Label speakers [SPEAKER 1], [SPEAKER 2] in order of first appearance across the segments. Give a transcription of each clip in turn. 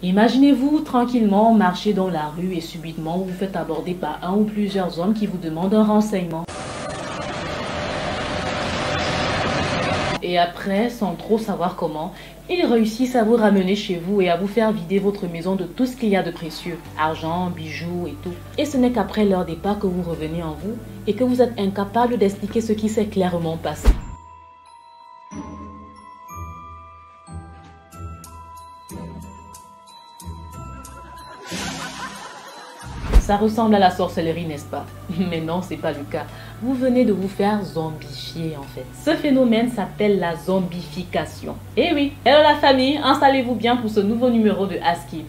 [SPEAKER 1] Imaginez-vous tranquillement marcher dans la rue et subitement vous vous faites aborder par un ou plusieurs hommes qui vous demandent un renseignement. Et après, sans trop savoir comment, ils réussissent à vous ramener chez vous et à vous faire vider votre maison de tout ce qu'il y a de précieux. Argent, bijoux et tout. Et ce n'est qu'après leur départ que vous revenez en vous et que vous êtes incapable d'expliquer ce qui s'est clairement passé. Ça ressemble à la sorcellerie, n'est-ce pas? Mais non, c'est pas le cas. Vous venez de vous faire zombifier en fait. Ce phénomène s'appelle la zombification. Eh oui, hello la famille, installez-vous bien pour ce nouveau numéro de AskKid.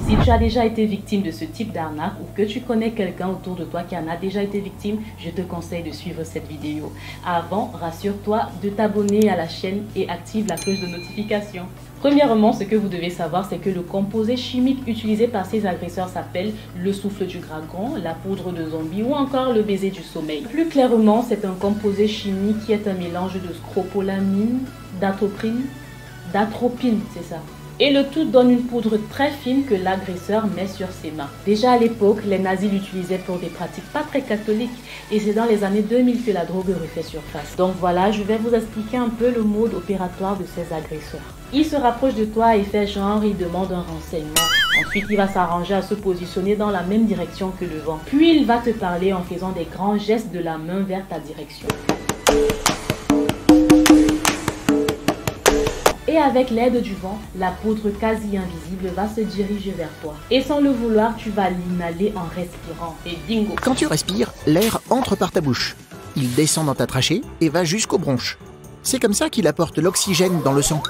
[SPEAKER 1] Si tu as déjà été victime de ce type d'arnaque ou que tu connais quelqu'un autour de toi qui en a déjà été victime, je te conseille de suivre cette vidéo. Avant, rassure-toi de t'abonner à la chaîne et active la cloche de notification. Premièrement, ce que vous devez savoir, c'est que le composé chimique utilisé par ces agresseurs s'appelle le souffle du dragon, la poudre de zombie ou encore le baiser du sommeil. Plus clairement, c'est un composé chimique qui est un mélange de scopolamine, d'atropine, c'est ça. Et le tout donne une poudre très fine que l'agresseur met sur ses mains. Déjà à l'époque, les nazis l'utilisaient pour des pratiques pas très catholiques et c'est dans les années 2000 que la drogue refait surface. Donc voilà, je vais vous expliquer un peu le mode opératoire de ces agresseurs. Il se rapproche de toi et fait genre, il demande un renseignement. Ensuite, il va s'arranger à se positionner dans la même direction que le vent. Puis il va te parler en faisant des grands gestes de la main vers ta direction. Et avec l'aide du vent, la poudre quasi invisible va se diriger vers toi. Et sans le vouloir, tu vas l'inhaler en respirant. Et bingo!
[SPEAKER 2] Quand tu respires, l'air entre par ta bouche. Il descend dans ta trachée et va jusqu'aux bronches. C'est comme ça qu'il apporte l'oxygène dans le sang.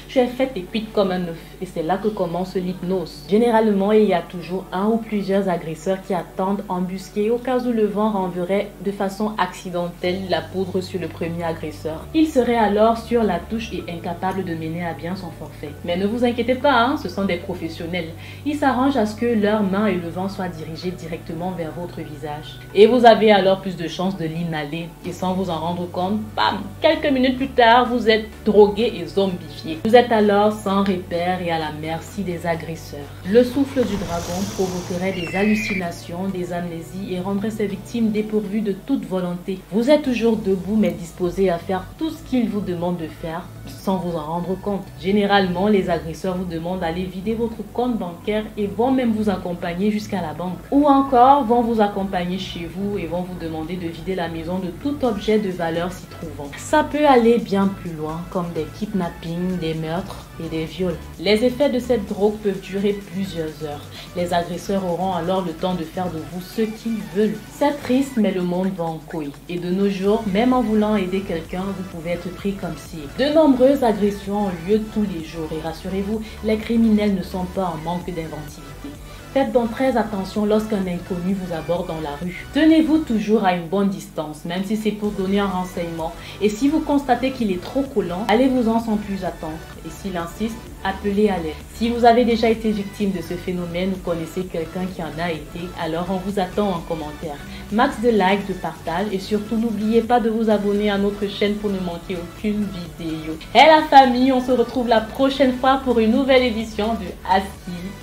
[SPEAKER 1] Tu es faite et cuite comme un œuf et c'est là que commence l'hypnose. Généralement, il y a toujours un ou plusieurs agresseurs qui attendent embusqués au cas où le vent renverrait de façon accidentelle la poudre sur le premier agresseur. Il serait alors sur la touche et incapable de mener à bien son forfait. Mais ne vous inquiétez pas, hein, ce sont des professionnels. Ils s'arrangent à ce que leurs mains et le vent soient dirigés directement vers votre visage. Et vous avez alors plus de chances de l'inhaler. Et sans vous en rendre compte, bam! Quelques minutes plus tard, vous êtes drogué et zombifié. Vous êtes alors sans repère et à la merci des agresseurs. Le souffle du dragon provoquerait des hallucinations, des amnésies et rendrait ses victimes dépourvues de toute volonté. Vous êtes toujours debout mais disposé à faire tout ce qu'ils vous demandent de faire sans vous en rendre compte. Généralement, les agresseurs vous demandent d'aller vider votre compte bancaire et vont même vous accompagner jusqu'à la banque. Ou encore, vont vous accompagner chez vous et vont vous demander de vider la maison de tout objet de valeur s'y trouvant. Ça peut aller bien plus loin, comme des kidnappings, des meurtres et des viols. Les effets de cette drogue peuvent durer plusieurs heures. Les agresseurs auront alors le temps de faire de vous ce qu'ils veulent. C'est triste, mais le monde va en couille. Et de nos jours, même en voulant aider quelqu'un, vous pouvez être pris comme cible. De nombreuses agressions ont lieu tous les jours. Et rassurez-vous, les criminels ne sont pas en manque d'inventivité. Faites donc très attention lorsqu'un inconnu vous aborde dans la rue. Tenez-vous toujours à une bonne distance, même si c'est pour donner un renseignement. Et si vous constatez qu'il est trop collant, allez-vous-en sans plus attendre. Et s'il insiste, appelez à l'aide. Si vous avez déjà été victime de ce phénomène ou connaissez quelqu'un qui en a été, alors on vous attend en commentaire. Max de likes, de partage et surtout n'oubliez pas de vous abonner à notre chaîne pour ne manquer aucune vidéo. Et la famille, on se retrouve la prochaine fois pour une nouvelle édition de AskKid.